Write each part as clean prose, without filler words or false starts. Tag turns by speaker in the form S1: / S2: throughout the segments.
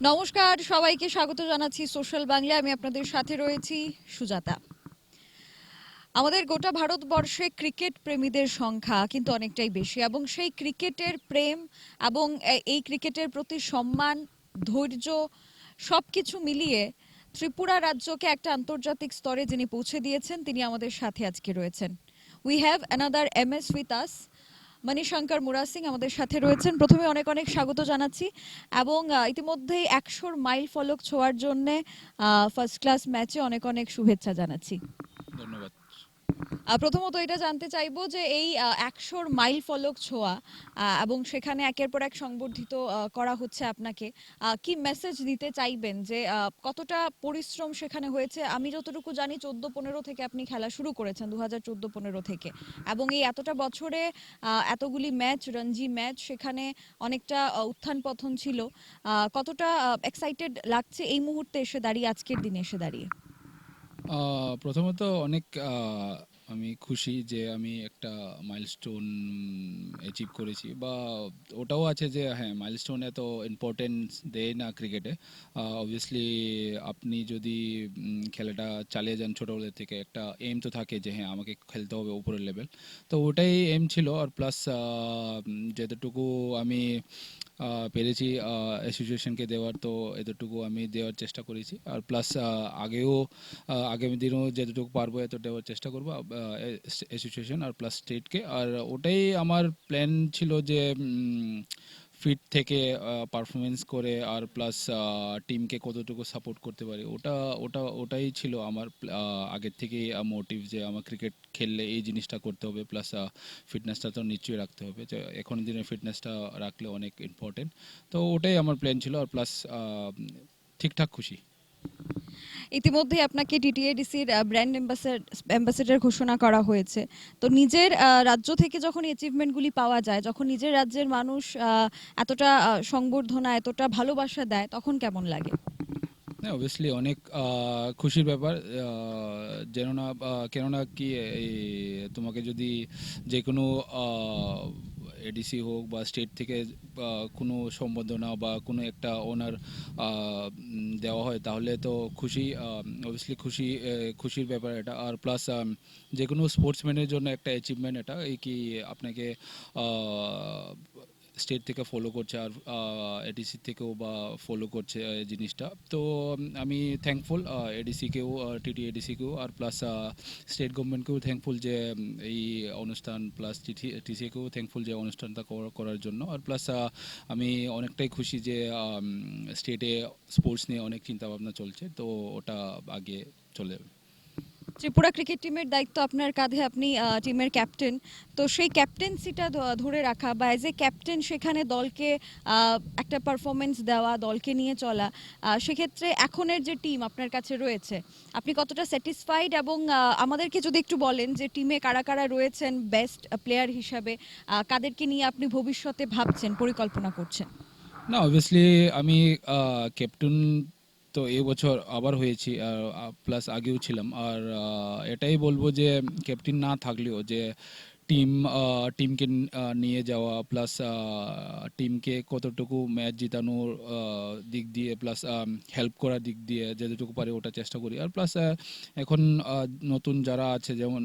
S1: নমস্কার, সবাইকে স্বাগত জানাচ্ছি সোশ্যাল বাংলায়। আমি আপনাদের সাথে রয়েছি সুজাতা। আমাদের গোটা ভারতবর্ষে ক্রিকেট প্রেমীদের সংখ্যা কিন্তু অনেকটাই বেশি, এবং সেই ক্রিকেটের প্রেম এবং এই ক্রিকেটের প্রতি সম্মান, ধৈর্য সবকিছু মিলিয়ে ত্রিপুরা রাজ্যকে একটা আন্তর্জাতিক স্তরে যিনি পৌঁছে দিয়েছেন তিনি আমাদের সাথে আজকে রয়েছেন। We have another MS with us. Manishankar Murasingh আমাদের সাথে রয়েছেন। প্রথমে অনেক অনেক স্বাগত জানাচ্ছি, এবং ইতিমধ্যেই 100 মাইল ফলক ছোঁয়ার জন্য ফার্স্ট ক্লাস ম্যাচে অনেক অনেক শুভেচ্ছা জানাচ্ছি।
S2: ধন্যবাদ।
S1: প্রথমত এটা জানতে চাইবো যে এই 100 মাইল ফলক ছোঁয়া এবং সেখানে একের পর এক সংবর্ধিত করা হচ্ছে আপনাকে, কি মেসেজ দিতে চাইবেন যে কতটা পরিশ্রম সেখানে হয়েছে? আমি যতটুকু জানি 14-15 থেকে আপনি খেলা শুরু করেছেন, 2014-15 থেকে, এবং এই এতটা বছরে এতগুলি ম্যাচ, রঞ্জি ম্যাচ, সেখানে অনেকটা উত্থান পতন ছিল। কতটা এক্সাইটেড লাগছে এই মুহূর্তে এসে দাঁড়িয়ে, আজকের দিনে এসে দাঁড়িয়ে?
S2: প্রথমত অনেক আমি খুশি যে আমি একটা মাইলস্টোন অ্যাচিভ করেছি, বা ওটাও আছে যে হ্যাঁ, মাইলস্টোন এত ইম্পর্টেন্স দেয় না ক্রিকেটে। অবভিয়াসলি আপনি যদি খেলাটা চালিয়ে যান ছোটোবেলা থেকে, একটা এম তো থাকে যে হ্যাঁ, আমাকে খেলতে হবে উপরের লেভেল। তো ওটাই এম ছিল। আর প্লাস যতটুকু আমি পেরেছি অ্যাসোসিয়েশনকে দেওয়ার, তো এতটুকু আমি দেওয়ার চেষ্টা করেছি। আর প্লাস আগেও আগামী দিনেও যতটুকু পারবো এত দেওয়ার চেষ্টা করবো অ্যাসোসিয়েশন আর প্লাস স্টেটকে। আর ওটাই আমার প্ল্যান ছিল যে ফিট থেকে পারফরমেন্স করে আর প্লাস টিমকে কতটুকু সাপোর্ট করতে পারি, ওটাই ছিল আমার আগের থেকেই মোটিভ, যে আমার ক্রিকেট খেললে এই জিনিসটা করতে হবে, প্লাস ফিটনেসটা তো নিশ্চয়ই রাখতে হবে, যে এখন দিনে ফিটনেসটা রাখলে অনেক ইম্পর্টেন্ট। তো ওটাই আমার প্ল্যান ছিল। আর প্লাস ঠিকঠাক খুশি।
S1: ইতিমধ্যে আপনাকে টিটিএডিসির ব্র্যান্ড অ্যাম্বাসেডর ঘোষণা করা হয়েছে। তো নিজের রাজ্য থেকে যখন অ্যাচিভমেন্টগুলি পাওয়া যায়, যখন নিজের রাজ্যের মানুষ এতটা সংবর্ধনা, এতটা ভালোবাসা দেয়, তখন কেমন লাগে?
S2: হ্যাঁ, অবভিয়াসলি অনেক খুশির ব্যাপার। কেননা কি, এই তোমাকে যদি যে কোনো এডিসি হোক বা স্টেট থেকে কোনো সম্বোধনা বা কোনো একটা ওনার দেওয়া হয়, তাহলে তো খুশি, অবভিয়াসলি খুশির ব্যাপার এটা। আর প্লাস যে কোনো স্পোর্টসম্যানের জন্য একটা অ্যাচিভমেন্ট এটা, এই কি আপনাকে স্টেট থেকে ফলো করছে আর এডিসি থেকেও বা ফলো করছে জিনিসটা। তো আমি থ্যাঙ্কফুল এডিসিকেও, টিটি এডিসিকেও, আর প্লাস স্টেট গভর্নমেন্টকেও থ্যাঙ্কফুল যে এই অনুষ্ঠান, প্লাস টিসিকেও থ্যাঙ্কফুল যে অনুষ্ঠানটা করার জন্য। আর প্লাস আমি অনেকটাই খুশি যে স্টেটে স্পোর্টস নিয়ে অনেক চিন্তাভাবনা চলছে, তো ওটা আগে চলে যাবে।
S1: ত্রিপুরা ক্রিকেট টিমের দায়িত্ব আপনার কাঁধে, আপনি টিমের ক্যাপ্টেন। তো সেই ক্যাপ্টেন্সিটা ধরে রাখা, বা অ্যাজ এ ক্যাপ্টেন সেখানে দলকে একটা পারফরমেন্স দেওয়া, দলকে নিয়ে চলা, সেক্ষেত্রে এখনের যে টিম আপনার কাছে রয়েছে, আপনি কতটা স্যাটিসফাইড? এবং আমাদেরকে যদি একটু বলেন যে টিমে কারা কারা রয়েছেন বেস্ট প্লেয়ার হিসাবে, কাদেরকে নিয়ে আপনি ভবিষ্যতে ভাবছেন, পরিকল্পনা করছেন?
S2: না, অবভিয়াসলি আমি ক্যাপ্টেন তো এই বছর আবার হয়েছি, আর প্লাস আগেও ছিলাম। আর এটাই বলবো যে ক্যাপ্টেন না থাকলেও যে টিমকে নিয়ে যাওয়া, প্লাস টিমকে কতটুকু ম্যাচ জিতানোর দিক দিয়ে, প্লাস হেল্প করার দিক দিয়ে যতটুকু পারি ওটা চেষ্টা করি। আর প্লাস এখন নতুন যারা আছে, যেমন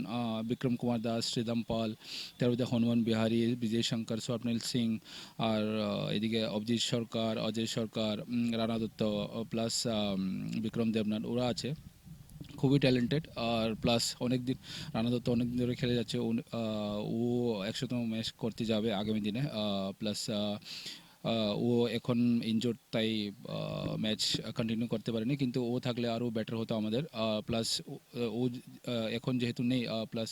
S2: বিক্রম কুমার দাস, শ্রীদাম পাল, তারপরে হনুমান বিহারি, বিজয় শঙ্কর, স্বপ্নিল সিং, আর এদিকে অভিজিৎ সরকার, অজয় সরকার, রানা দত্ত, প্লাস বিক্রম দেবনাথ, ওরা আছে খুবই ট্যালেন্টেড। আর প্লাস অনেক দিন রানা দত্ত অনেক দিন ধরে খেলে যাচ্ছে, ও 100তম ম্যাচ করতে যাবে আগামী দিনে। প্লাস ও এখন ইনজোর্ড, তাই ম্যাচ কন্টিনিউ করতে পারেনি, কিন্তু ও থাকলে আরও বেটার হতো আমাদের। প্লাস ও এখন যেহেতু নেই, প্লাস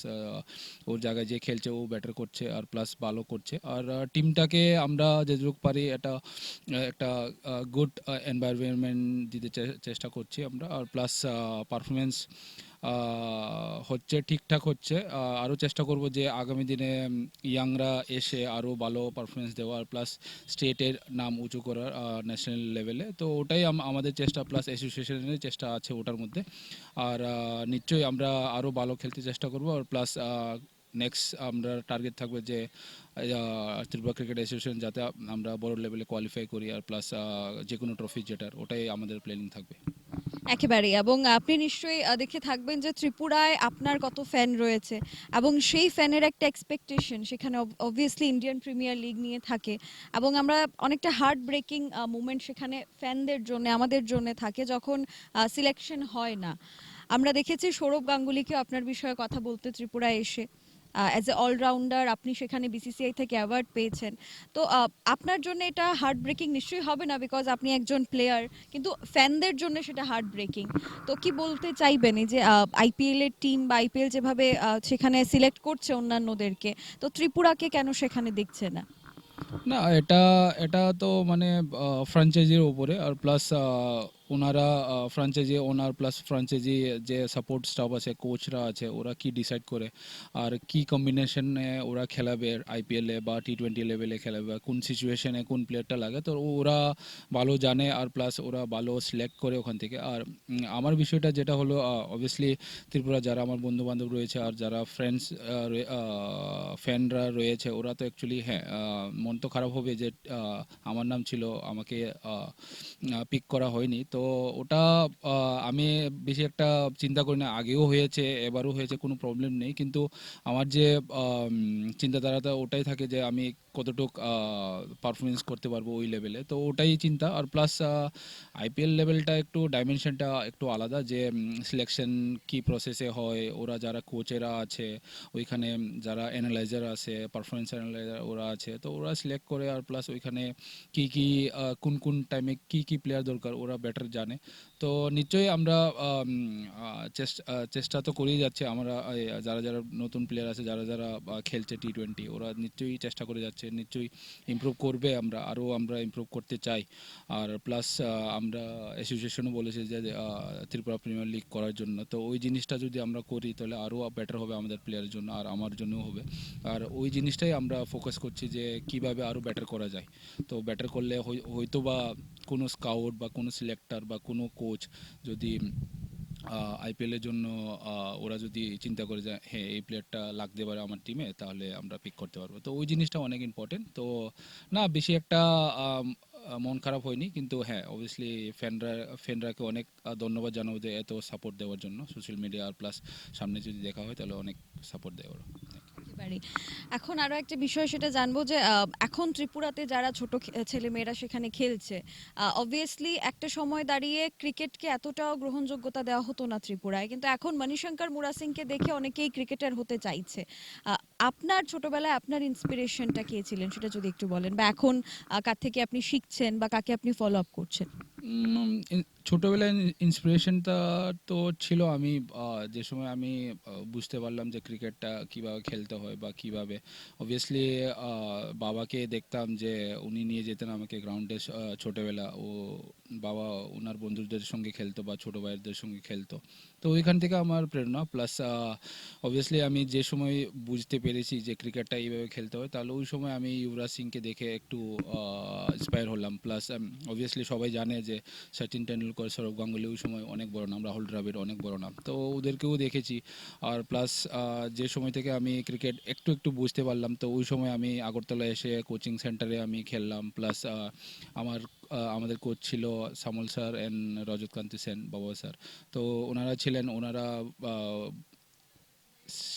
S2: ওর জায়গায় যে খেলছে ও বেটার করছে, আর প্লাস ভালো করছে। আর টিমটাকে আমরা যেটুকু পারি একটা গুড এনভায়রনমেন্ট দিতে চেষ্টা করছি আমরা। আর প্লাস পারফরমেন্স হচ্ছে, ঠিকঠাক হচ্ছে। আরও চেষ্টা করব যে আগামী দিনে ইয়াংরা এসে আরও ভালো পারফরমেন্স দেওয়ার, প্লাস স্টেটের নাম উঁচু করার ন্যাশনাল লেভেলে। তো ওটাই আমাদের চেষ্টা, প্লাস অ্যাসোসিয়েশনের চেষ্টা আছে ওটার মধ্যে। আর নিশ্চয়ই আমরা আরও ভালো খেলতে চেষ্টা করব। আর প্লাস নেক্সট আমরা টার্গেট থাকবে যে ত্রিপুরা ক্রিকেট অ্যাসোসিয়েশন যাতে আমরা বড় লেভেলে কোয়ালিফাই করি আর প্লাস যে কোনো ট্রফি জেতার, ওটাই আমাদের প্ল্যানিং থাকবে।
S1: একেবারেই। এবং আপনি নিশ্চয়ই দেখে থাকবেন যে ত্রিপুরায় আপনার কত ফ্যান রয়েছে এবং সেই ফ্যানের একটা এক্সপেকটেশন সেখানে অবভিয়াসলি ইন্ডিয়ান প্রিমিয়ার লিগ নিয়ে থাকে এবং আমরা অনেকটা হার্ট ব্রেকিং মুমেন্ট সেখানে ফ্যানদের জন্য আমাদের জন্য থাকে যখন সিলেকশন হয় না। আমরা দেখেছি সৌরভ গাঙ্গুলিকেও আপনার বিষয়ে কথা বলতে ত্রিপুরায় এসে অ্যাজ এ অলরাউন্ডার আপনি সেখানে বিসিসিআই থেকে অ্যাওয়ার্ড পেয়েছেন। তো আপনার জন্য এটা হার্ট ব্রেকিং নিশ্চয়ই হবে না বিকজ আপনি একজন প্লেয়ার, কিন্তু ফ্যানদের জন্য সেটা হার্ট ব্রেকিং। তো কি বলতে চাইবেন এই যে আইপিএল এর টিম বা আইপিএল যেভাবে সেখানে সিলেক্ট করছে অন্যান্যদেরকে, তো ত্রিপুরাকে কেন সেখানে দেখছে না?
S2: না, এটা এটা তো মানে ফ্র্যাঞ্চাইজির উপরে, আর প্লাস ওনারা ফ্র্যাঞ্চাইজি ওনার প্লাস ফ্র্যাঞ্চাইজি যে সাপোর্ট স্টাফ আছে, কোচরা আছে, ওরা কি ডিসাইড করে আর কি কম্বিনেশনে ওরা খেলাবে আইপিএলে বা টি-20 লেভেলে খেলাবে, কোন সিচুয়েশনে কোন প্লেয়ারটা লাগে, তো ওরা ভালো জানে আর প্লাস ওরা ভালো সিলেক্ট করে ওখান থেকে। আর আমার বিষয়টা যেটা হলো, অবভিয়াসলি ত্রিপুরা যারা আমার বন্ধু বান্ধব রয়েছে আর যারা ফ্রেন্ডস ফ্যানরা রয়েছে, ওরা তো অ্যাকচুয়ালি হ্যাঁ মন তো খারাপ হবে যে আমার নাম ছিল, আমাকে পিক করা হয়নি। তো ওটা আমি বেশি একটা চিন্তা করি না, আগেও হয়েছে এবারও হয়েছে, কোনো প্রবলেম নেই। কিন্তু আমার যে চিন্তাধারাটা ওটাই থাকে যে আমি কতটুক পারফরমেন্স করতে পারবো ওই লেভেলে, তো ওটাই চিন্তা। আর প্লাস আইপিএল লেভেলটা একটু ডাইমেনশনটা একটু আলাদা, যে সিলেকশন কি প্রসেসে হয়, ওরা যারা কোচেরা আছে ওইখানে, যারা অ্যানালাইজার আছে, পারফরমেন্স অ্যানালাইজার ওরা আছে, তো ওরা সিলেক্ট করে। আর প্লাস ওইখানে কি কি কোন কোন টাইমে কি কি প্লেয়ার দরকার ওরা বেটার জানে। তো নিশ্চয়ই আমরা চেষ্টা তো করেই যাচ্ছে আমরা, যারা যারা নতুন প্লেয়ার আছে, যারা যারা খেলছে টি-20, ওরা নিশ্চয়ই চেষ্টা করে যাচ্ছে, নিশ্চয়ই ইমপ্রুভ করবে, আমরা ইমপ্রুভ করতে চাই। আর প্লাস আমরা অ্যাসোসিয়েশনও বলেছে যে ত্রিপুরা প্রিমিয়ার লিগ করার জন্য, তো ওই জিনিসটা যদি আমরা করি তাহলে আরও বেটার হবে আমাদের প্লেয়ারের জন্য আর আমার জন্যও হবে। আর ওই জিনিসটাই আমরা ফোকাস করছি যে কিভাবে আরও বেটার করা যায়। তো বেটার করলে হয়তো বা কোনো স্কাউট বা কোনো সিলেক্টর বা কোনো কোচ যদি আইপিএলের জন্য ওরা যদি চিন্তা করে যে হ্যাঁ এই প্লেয়ারটা লাগতে পারে আমার টিমে, তাহলে আমরা পিক করতে পারবো। তো ওই জিনিসটা অনেক ইম্পর্টেন্ট। তো না, বেশি একটা মন খারাপ হয়নি, কিন্তু হ্যাঁ অবভিয়াসলি ফ্যানরাকে অনেক ধন্যবাদ জানাবো যে এত সাপোর্ট দেওয়ার জন্য সোশ্যাল মিডিয়া, আর প্লাস সামনে যদি দেখা হয় তাহলে অনেক সাপোর্ট দেওয়ার।
S1: একেবারেই। এখন আরো একটা বিষয় সেটা জানবো যে এখন ত্রিপুরাতে যারা ছোট ছেলেমেয়েরা সেখানে খেলছে, অবভিয়াসলি একটা সময় দাঁড়িয়ে ক্রিকেটকে এতটাও গ্রহণযোগ্যতা দেওয়া হতো না ত্রিপুরায়, কিন্তু এখন মণিশঙ্কর মুরা সিংকে দেখে অনেকেই ক্রিকেটার হতে চাইছে। আহ, আপনার ছোটবেলায় আপনার ইন্সপিরেশনটা কে ছিলেন সেটা যদি একটু বলেন, বা এখন কার থেকে আপনি শিখছেন বা কাকে আপনি ফলো আপ করছেন?
S2: ছোটোবেলায় ইন্সপিরেশনটা তো ছিল আমি যে সময় আমি বুঝতে পারলাম যে ক্রিকেটটা কীভাবে খেলতে হয় বা কীভাবে, অবভিয়াসলি বাবাকে দেখতাম যে উনি নিয়ে যেতেন আমাকে গ্রাউন্ডে ছোটোবেলা, ও বাবা ওনার বন্ধুদের সঙ্গে খেলতো বা ছোটো ভাইয়েরদের সঙ্গে খেলতো। তো ওইখান থেকে আমার প্রেরণা, প্লাস অবভিয়াসলি আমি যে সময় বুঝতে পেরেছি যে ক্রিকেটটা এইভাবে খেলতে হয়, তাহলে ওই সময় আমি যুবরাজ সিংকে দেখে একটু ইন্সপায়ার হলাম। প্লাস অবভিয়াসলি সবাই জানে যে সচিন টেন্ডুলকর, সৌরভ গাঙ্গুলি ওই সময় অনেক বড় নাম, রাহুল দ্রাবিড় অনেক বড় নাম, তো ওদেরকেও দেখেছি। আর প্লাস যে সময় থেকে আমি ক্রিকেট একটু একটু বুঝতে পারলাম, তো ওই সময় আমি আগরতলা এসে কোচিং সেন্টারে আমি খেললাম। প্লাস আমাদের কোচ ছিল সামল স্যার অ্যান্ড রজতকান্তি সেন, বাবা স্যার। তো ওনারা ছিলেন, ওনারা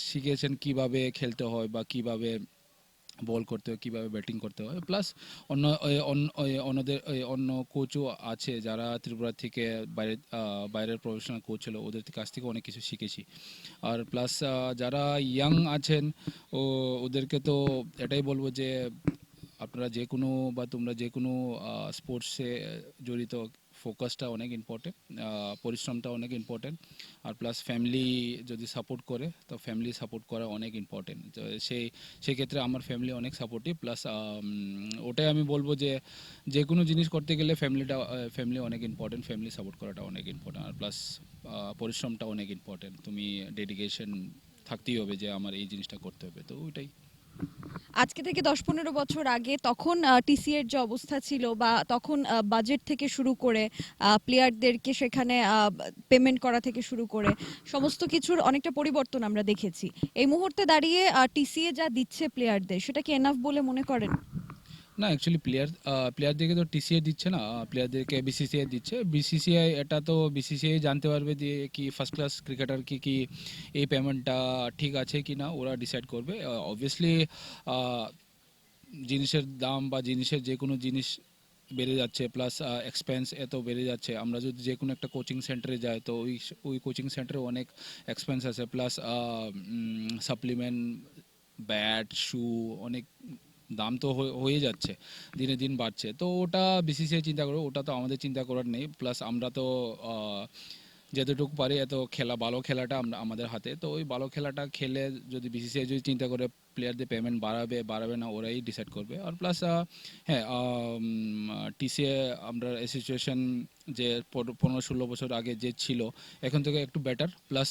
S2: শিখিয়েছেন কিভাবে খেলতে হয় বা কিভাবে বল করতে হয়, কীভাবে ব্যাটিং করতে হয়। প্লাস অন্য অন্য কোচও আছে যারা ত্রিপুরা থেকে বাইরের প্রফেশনাল কোচ ছিল, ওদের কাছ থেকে অনেক কিছু শিখেছি। আর প্লাস যারা ইয়াং আছেন ওদেরকে তো এটাই বলবো যে আপনারা যে কোনো বা তোমরা যে কোনো স্পোর্টসে জড়িত, ফোকাসটা অনেক ইম্পর্টেন্ট, পরিশ্রমটা অনেক ইম্পর্টেন্ট। আর প্লাস ফ্যামিলি যদি সাপোর্ট করে, তো ফ্যামিলি সাপোর্ট করা অনেক ইম্পর্টেন্ট। তো সেই ক্ষেত্রে আমার ফ্যামিলি অনেক সাপোর্টিভ। প্লাস ওটাই আমি বলবো যে যে কোনো জিনিস করতে গেলে ফ্যামিলি অনেক ইম্পর্টেন্ট, ফ্যামিলি সাপোর্ট করাটা অনেক ইম্পর্টেন্ট। আর প্লাস পরিশ্রমটা অনেক ইম্পর্টেন্ট, তুমি ডেডিকেশন থাকতেই হবে যে আমার এই জিনিসটা করতে হবে, তো ওইটাই।
S1: আজকে থেকে ১০-১৫ বছর আগে তখন টিসি এর যে অবস্থা ছিল বা তখন বাজেট থেকে শুরু করে প্লেয়ারদেরকে সেখানে পেমেন্ট করা থেকে শুরু করে সমস্ত কিছুর অনেকটা পরিবর্তন আমরা দেখেছি। এই মুহূর্তে দাঁড়িয়ে টিসিএ যা দিচ্ছে প্লেয়ারদের সেটা কি এনাফ বলে মনে করেন?
S2: না, অ্যাকচুয়ালি প্লেয়ারদেরকে তো টিসিএ দিচ্ছে না, প্লেয়ারদেরকে বিসিসিআই দিচ্ছে। বিসিসিআই এটা তো বিসিসিআই জানতে পারবে যে কি ফার্স্ট ক্লাস ক্রিকেটার কি এই পেমেন্টটা ঠিক আছে কি না, ওরা ডিসাইড করবে। অবভিয়াসলি জিনিসের দাম বা জিনিসের যে কোনো জিনিস বেড়ে যাচ্ছে, প্লাস এক্সপেন্স এত বেড়ে যাচ্ছে। আমরা যদি যে কোনো একটা কোচিং সেন্টারে যাই তো ওই ওই কোচিং সেন্টারে অনেক এক্সপেন্স আছে, প্লাস সাপ্লিমেন্ট, ব্যাট, শু, অনেক দাম তো হয়ে যাচ্ছে, দিনে দিন বাড়ছে। তো ওটা বিসিসিআই চিন্তা করবে, ওটা তো আমাদের চিন্তা করার নেই। প্লাস আমরা তো যতটুকু পারি এত খেলা, ভালো খেলাটা আমরা আমাদের হাতে। তো ওই ভালো খেলাটা খেলে যদি বিসিসিআই যদি চিন্তা করে প্লেয়ারদের পেমেন্ট বাড়াবে না, ওরাই ডিসাইড করবে। আর প্লাস হ্যাঁ, টিসিএ আমরা অ্যাসোসিয়েশন যে 15-16 বছর আগে যে ছিল এখন থেকে একটু বেটার। প্লাস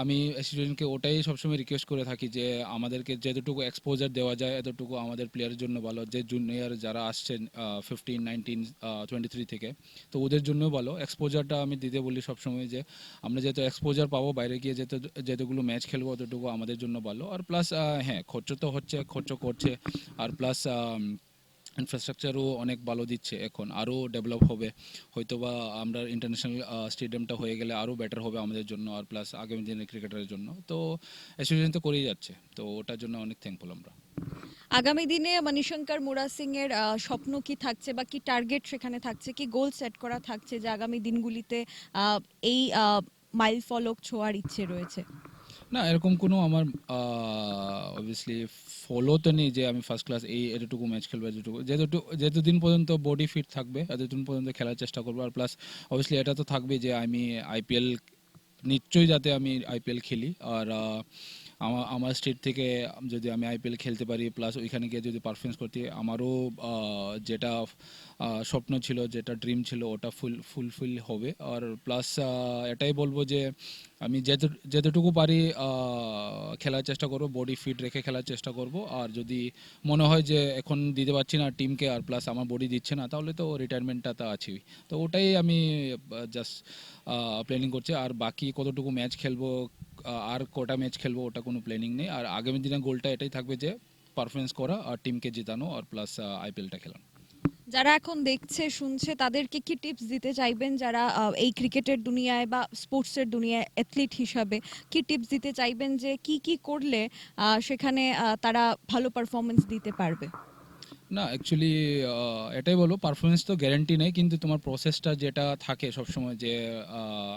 S2: আমি অ্যাসোসিয়েশনকে ওটাই সবসময় রিকোয়েস্ট করে থাকি যে আমাদেরকে যতটুকু এক্সপোজার দেওয়া যায় এতটুকু আমাদের প্লেয়ারের জন্য ভালো। যে জুনিয়র যারা আসছেন 15, 19, 23 থেকে, তো ওদের জন্য ভালো এক্সপোজারটা আমি দিতে বলি সবসময়, যে আমরা যেহেতু এক্সপোজার পাবো বাইরে গিয়ে যেতগুলো ম্যাচ খেলবো অতটুকু আমাদের জন্য ভালো। আর প্লাস হ্যাঁ, খরচ তো হচ্ছে, খরচ করছে। আর প্লাস ইনফ্রাস্ট্রাকচারও অনেক ভালো দিচ্ছে, এখন আরও ডেভেলপ হবে। হয়তোবা আমরা ইন্টারন্যাশনাল স্টেডিয়ামটা হয়ে গেলে আরও বেটার হবে আমাদের জন্য, আর প্লাস আগামী দিনের ক্রিকেটারের জন্য। তো অ্যাসোসিয়েশন তো করেই যাচ্ছে, তো ওটার জন্য অনেক থ্যাঙ্কফুল আমরা।
S1: আগামী দিনে মণিশঙ্কর মুরা সিং এর স্বপ্ন কি থাকছে বা কি টার্গেট সেখানে থাকছে, কি গোল সেট করা থাকছে যে আগামী দিনগুলিতে আহ, এই মাইল ফলক ছোঁয়ার ইচ্ছে রয়েছে?
S2: না, এরকম কোনো আমার অবভিয়াসলি ফলো তো নেই যে আমি ফার্স্ট ক্লাস এই এতটুকু ম্যাচ খেলবো, যতদিন পর্যন্ত বডি ফিট থাকবে এতদিন পর্যন্ত খেলার চেষ্টা করবো। আর প্লাস অবভিয়াসলি এটা তো থাকবে যে আমি আইপিএল নিশ্চয়ই যাতে আমি আইপিএল খেলি। আর আমার স্টেট থেকে যদি আমি আইপিএল খেলতে পারি, প্লাস ওইখানে গিয়ে যদি পারফরমেন্স করতে, আমারও যেটা স্বপ্ন ছিল, যেটা ড্রিম ছিল, ওটা ফুলফিল হবে। আর প্লাস এটাই বলবো যে আমি যতটুকু পারি খেলার চেষ্টা করব, বডি ফিট রেখে খেলার চেষ্টা করব। আর যদি মনে হয় যে এখন দিতে পারছি না টিমকে, আর প্লাস আমার বডি দিচ্ছে না, তাহলে তো রিটায়ারমেন্টটা তো আছেই। তো ওটাই আমি জাস্ট প্ল্যানিং করছি। আর বাকি কতটুকু ম্যাচ খেলবো, আর কটা ম্যাচ খেলবো, ওটা কোনো প্ল্যানিং নেই। আর আগামী দিনে গোলটা এটাই থাকবে যে পারফরমেন্স করা আর টিমকে জেতানো, আর প্লাস আইপিএলটা খেলানো।
S1: যারা এখন দেখছে শুনছে তাদেরকে কি টিপস দিতে চাইবেন, যারা এই ক্রিকেটের দুনিয়ায় বা স্পোর্টসের দুনিয়ায় অ্যাথলিট হিসাবে কি টিপস দিতে চাইবেন যে কি কি করলে সেখানে তারা ভালো পারফরমেন্স দিতে পারবে?
S2: না, অ্যাকচুয়ালি এটাই বলবো, পারফরমেন্স তো গ্যারান্টি নেই, কিন্তু তোমার প্রসেসটা যেটা থাকে সবসময়, যে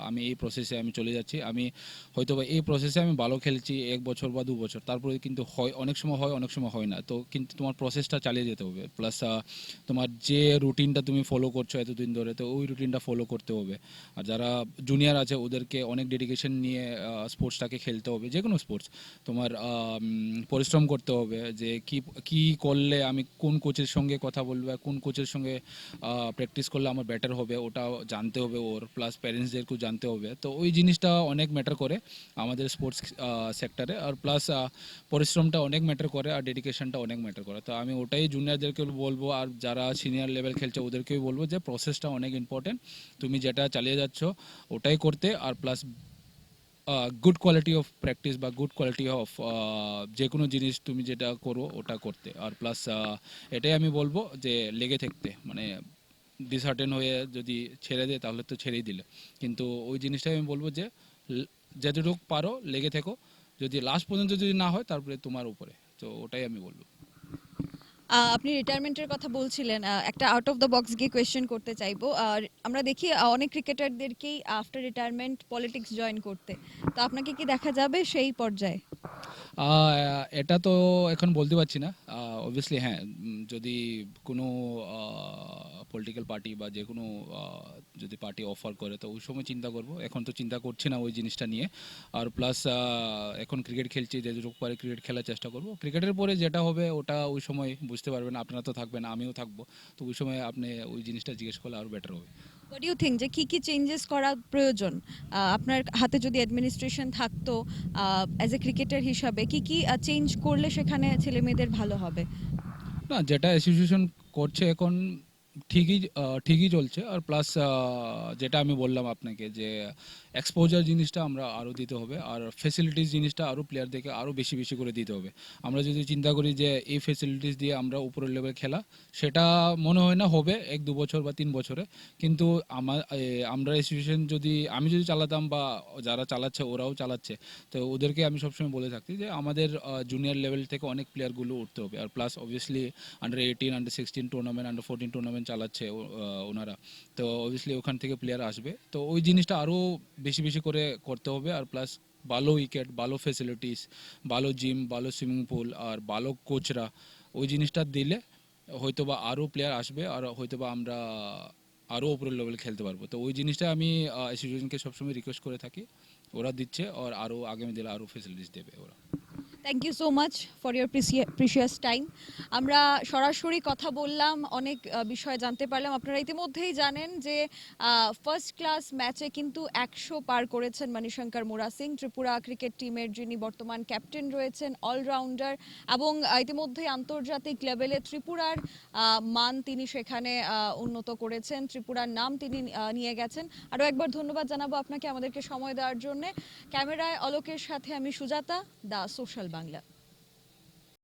S2: আমি এই প্রসেসে আমি চলে যাচ্ছি, আমি হয়তো বা এই প্রসেসে আমি ভালো খেলছি 1 বছর বা 2 বছর, তারপরে কিন্তু হয় অনেক সময়, হয় অনেক সময় হয় না। তো কিন্তু তোমার প্রসেসটা চালিয়ে যেতে হবে। প্লাস তোমার যে রুটিনটা তুমি ফলো করছো এতদিন ধরে, তো ওই রুটিনটা ফলো করতে হবে। আর যারা জুনিয়র আছে ওদেরকে অনেক ডেডিকেশন নিয়ে স্পোর্টসটাকে খেলতে হবে, যে কোনো স্পোর্টস। তোমার পরিশ্রম করতে হবে, যে কি কি করলে আমি কোন কোচের সঙ্গে কথা বলবো, কোন কোচের সঙ্গে প্র্যাকটিস করলে আমার বেটার হবে, ওটা জানতে হবে ওর। প্লাস প্যারেন্টসদেরকেও জানতে হবে। তো ওই জিনিসটা অনেক ম্যাটার করে আমাদের স্পোর্টস সেক্টরে। আর প্লাস পরিশ্রমটা অনেক ম্যাটার করে, আর ডেডিকেশনটা অনেক ম্যাটার করে। তো আমি ওটাই জুনিয়রদেরকে বলবো, আর যারা সিনিয়র লেভেল খেলছে ওদেরকেও বলবো যে প্রসেসটা অনেক ইম্পর্টেন্ট, তুমি যেটা চালিয়ে যাচ্ছ ওটাই করতে। আর plus good quality of practice বা গুড কোয়ালিটি অফ যে কোনো জিনিস তুমি যেটা করো ওটা করতে। আর প্লাস এটাই আমি বলবো যে লেগে থাকতে, মানে ডিসহার্টেন হয়ে যদি ছেড়ে দেয় তাহলে তো ছেড়েই দিলে। কিন্তু ওই জিনিসটাই আমি বলবো যে যতটুকু পারো লেগে থেকো, যদি লাস্ট পর্যন্ত যদি না হয় তারপরে তোমার উপরে। তো ওটাই আমি বলবো।
S1: আপনি রিটায়ারমেন্টের কথা বলছিলেন, একটা আউট অফ দ্য বক্স গিয়ে কোয়েশ্চেন করতে চাইবো। আর আমরা দেখি অনেক ক্রিকেটারদেরকেই আফটার রিটায়ারমেন্ট পলিটিক্স জয়েন করতে। তো আপনাকে কি দেখা যাবে সেই পর্যায়ে?
S2: এটা তো এখন বলতে পারছি না। অবভিয়াসলি হ্যাঁ, যদি কোনো পলিটিক্যাল পার্টি বা যে কোনো যদি পার্টি অফার করে তো ওই সময় চিন্তা করব, এখন তো চিন্তা করছি না ওই জিনিসটা নিয়ে। আর প্লাস এখন ক্রিকেট খেলছি, যেটুকু পারে ক্রিকেট খেলার চেষ্টা করব। ক্রিকেটের পরে যেটা হবে ওটা ওই সময় বুঝতে পারবেন, আপনারা তো থাকবেন, আমিও থাকবো। তো ওই সময় আপনি ওই জিনিসটা জিজ্ঞেস করলে আরও বেটার হবে।
S1: হোয়াট ইউ থিঙ্ক যে কি কি চেঞ্জেস করা প্রয়োজন? আপনার হাতে যদি অ্যাডমিনিস্ট্রেশন থাকতো অ্যাজ এ ক্রিকেটার হিসাবে কি কি চেঞ্জ করলে সেখানে ছেলে মেয়েদের ভালো হবে?
S2: না, যেটা অ্যাসোসিয়েশন করছে এখন ঠিকই চলছে। আর প্লাস যেটা আমি বললাম আপনাকে যে এক্সপোজার জিনিসটা আমরা আরও দিতে হবে, আর ফেসিলিটিস জিনিসটা আরও প্লেয়ারদেরকে আরও বেশি বেশি করে দিতে হবে। আমরা যদি চিন্তা করি যে এই ফেসিলিটিস দিয়ে আমরা উপরের লেভেল খেলা, সেটা মনে হয় না হবে 1-2 বছর বা 3 বছরে। কিন্তু আমরা অ্যাসোসিয়েশন যদি আমি যদি চালাতাম বা যারা চালাচ্ছে ওরাও চালাচ্ছে, তো ওদেরকে আমি সবসময় বলে থাকছি যে আমাদের জুনিয়র লেভেল থেকে অনেক প্লেয়ারগুলো উঠতে হবে। আর plus obviously under 18, under 16 tournament, under 14 tournament চালাচ্ছে ওনারা, তো অবভিয়াসলি ওখান থেকে প্লেয়ার আসবে। তো ওই জিনিসটা আরও বেশি বেশি করে করতে হবে। আর প্লাস ভালো উইকেট, ভালো ফেসিলিটিস, ভালো জিম, ভালো সুইমিং পুল আর ভালো কোচরা, ওই জিনিসটা দিলে হয়তোবা আরও প্লেয়ার আসবে, আর হয়তোবা আমরা আরও উপরের লেভেলে খেলতে পারবো। তো ওই জিনিসটা আমি অ্যাসোসিয়েশনকে সবসময় রিকোয়েস্ট করে থাকি, ওরা দিচ্ছে, আর আরও আগামী দিনে আরও ফেসিলিটিস দেবে ওরা।
S1: Thank you so much for your precious time. আমরা সরাসরি কথা বললাম, অনেক বিষয় জানতে পারলাম। আপনারা ইতিমধ্যেই জানেন যে ফার্স্ট ক্লাস ম্যাচে কিন্তু 100 পার করেছেন মণিশঙ্কর মুরা সিং, ত্রিপুরা ক্রিকেট টিমের যিনি বর্তমান ক্যাপ্টেন রয়েছেন, অলরাউন্ডার, এবং ইতিমধ্যেই আন্তর্জাতিক লেভেলে ত্রিপুরার মান তিনি সেখানে উন্নত করেছেন, ত্রিপুরার নাম তিনি নিয়ে গেছেন। আরও একবার ধন্যবাদ জানাবো আপনাকে আমাদেরকে সময় দেওয়ার জন্য। ক্যামেরায় অলোকের সাথে আমি সুজাতা, দা সোশ্যাল বাংলা।